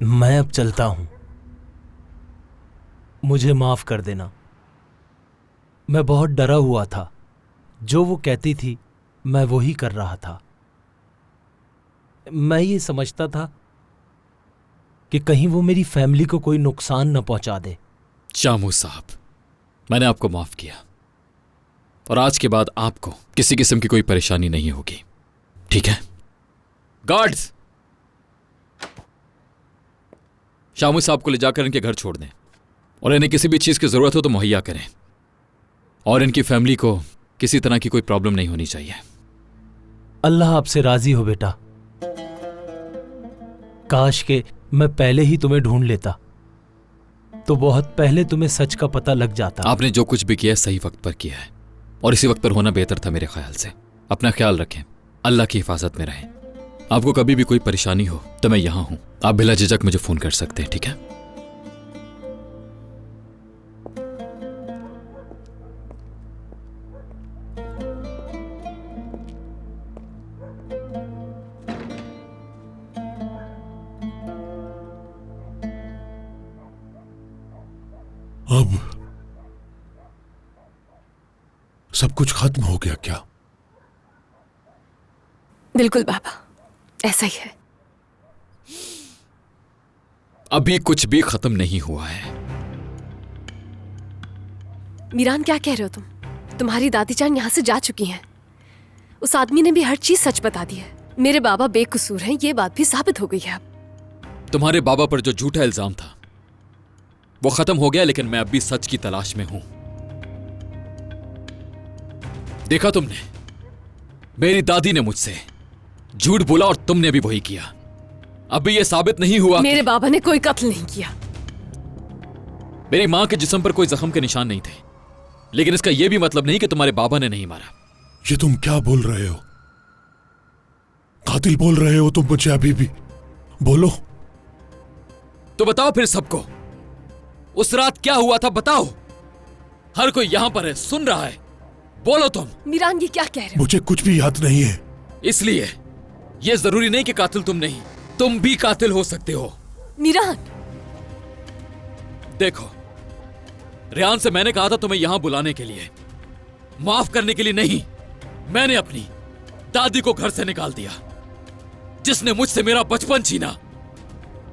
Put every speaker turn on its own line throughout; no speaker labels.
मैं अब चलता हूं, मुझे माफ कर देना। मैं बहुत डरा हुआ था, जो वो कहती थी मैं वो ही कर रहा था। मैं ये समझता था कि कहीं वो मेरी फैमिली को कोई नुकसान न पहुंचा दे।
शामू साहब, मैंने आपको माफ किया और आज के बाद आपको किसी किस्म की कोई परेशानी नहीं होगी, ठीक है? गार्ड्स, शामू साहब को ले जाकर इनके घर छोड़ दें और इन्हें किसी भी चीज की जरूरत हो तो मुहैया करें, और इनकी फैमिली को किसी तरह की कोई प्रॉब्लम नहीं होनी चाहिए।
अल्लाह आपसे राजी हो बेटा। काश के मैं पहले ही तुम्हें ढूंढ लेता, तो बहुत पहले तुम्हें सच का पता लग जाता।
आपने जो कुछ भी किया सही वक्त पर किया है, और इसी वक्त पर होना बेहतर था मेरे ख्याल से। अपना ख्याल रखें, अल्लाह की हिफाजत में रहें। आपको कभी भी कोई परेशानी हो तो मैं यहां हूं, आप बिला झिझक मुझे फोन कर सकते हैं, ठीक है?
अब सब कुछ खत्म हो गया क्या?
बिल्कुल बाबा, ऐसा ही है।
अभी कुछ भी खत्म नहीं हुआ है।
मीरान, क्या कह रहे हो तुम? तुम्हारी दादी जान यहाँ से जा चुकी हैं। उस आदमी ने भी हर चीज सच बता दी है। मेरे बाबा बेकसूर हैं, ये बात भी साबित हो गई है अब।
तुम्हारे बाबा पर जो झूठा इल्जाम था वो खत्म हो गया, लेकिन मैं अब भी सच की तलाश में हूं। देखा तुमने, मेरी दादी ने मुझसे झूठ बोला और तुमने भी वही किया। अभी यह साबित नहीं हुआ
मेरे बाबा ने कोई कत्ल नहीं किया।
मेरी मां के जिस्म पर कोई जख्म के निशान नहीं थे, लेकिन इसका यह भी मतलब नहीं कि तुम्हारे बाबा ने नहीं मारा।
ये तुम क्या बोल रहे हो? कातिल बोल रहे हो तुम मुझे अभी भी? बोलो
तो बताओ फिर सबको, उस रात क्या हुआ था बताओ। हर कोई यहां पर है, सुन रहा है, बोलो तुम।
मीरान, ये क्या कह रहे हो?
मुझे कुछ भी याद नहीं है।
इसलिए यह जरूरी नहीं कि कातिल तुम नहीं, तुम भी कातिल हो सकते हो।
मीरान,
देखो, रेहान से मैंने कहा था तुम्हें यहां बुलाने के लिए, माफ करने के लिए नहीं। मैंने अपनी दादी को घर से निकाल दिया, जिसने मुझसे मेरा बचपन छीना,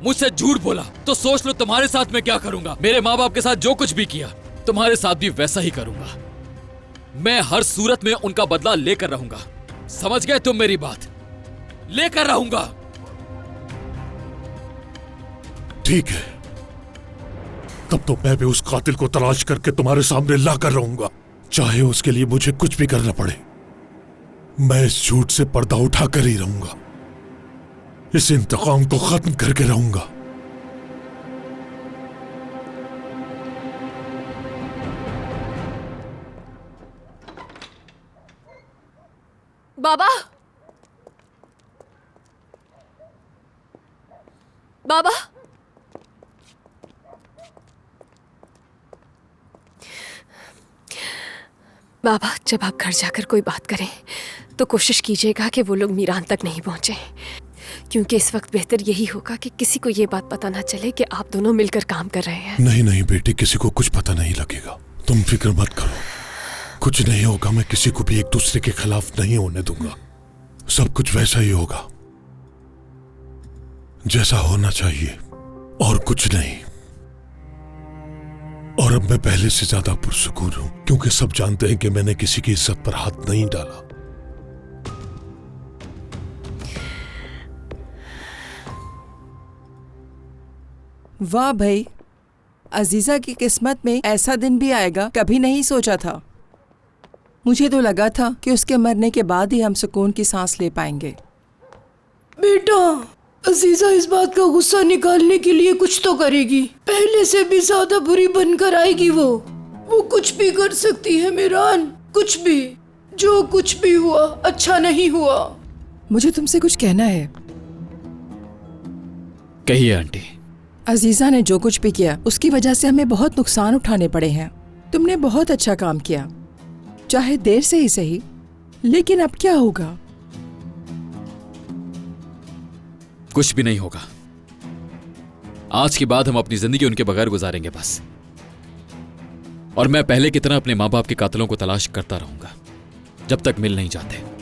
मुझसे झूठ बोला। तो सोच लो तुम्हारे साथ मैं क्या करूंगा। मेरे माँ बाप के साथ जो कुछ भी किया, तुम्हारे साथ भी वैसा ही करूंगा। मैं हर सूरत में उनका बदला लेकर रहूंगा। समझ गए तुम मेरी बात? लेकर रहूंगा।
ठीक है, तब तो मैं भी उस कातिल को तलाश करके तुम्हारे सामने लाकर रहूंगा, चाहे उसके लिए मुझे कुछ भी करना पड़े। मैं इस झूठ से पर्दा उठाकर ही रहूंगा, इस इंतकाम को खत्म करके रहूंगा।
बाबा, बाबा, बाबा, जब आप घर जाकर कोई बात करें तो कोशिश कीजिएगा कि वो लोग मीरान तक नहीं पहुंचे, क्योंकि इस वक्त बेहतर यही होगा कि किसी को ये बात पता ना चले कि आप दोनों मिलकर काम कर रहे हैं।
नहीं नहीं बेटी, किसी को कुछ पता नहीं लगेगा, तुम फिक्र मत करो। कुछ नहीं होगा, मैं किसी को भी एक दूसरे के खिलाफ नहीं होने दूंगा। सब कुछ वैसा ही होगा जैसा होना चाहिए, और कुछ नहीं। और अब मैं पहले से ज्यादा पुरसुकून हूं, क्योंकि सब जानते हैं कि मैंने किसी की इज्जत पर हाथ नहीं डाला।
वाह भाई, अजीजा की किस्मत में ऐसा दिन भी आएगा कभी नहीं सोचा था। मुझे तो लगा था कि उसके मरने के बाद ही हम सुकून की सांस ले पाएंगे।
बेटा, अजीजा इस बात का गुस्सा निकालने के लिए कुछ तो करेगी। पहले से भी ज्यादा बुरी बनकर आएगी वो कुछ भी कर सकती है मीरान, कुछ भी। जो कुछ भी हुआ अच्छा नहीं हुआ।
मुझे तुमसे कुछ कहना है।
कहिए आंटी।
अजीजा ने जो कुछ भी किया उसकी वजह से हमें बहुत नुकसान उठाने पड़े हैं। तुमने बहुत अच्छा काम किया, चाहे देर से ही सही, लेकिन अब क्या होगा?
कुछ भी नहीं होगा। आज के बाद हम अपनी जिंदगी उनके बगैर गुजारेंगे बस। और मैं पहले की तरह अपने माँ बाप के कातिलों को तलाश करता रहूंगा जब तक मिल नहीं जाते।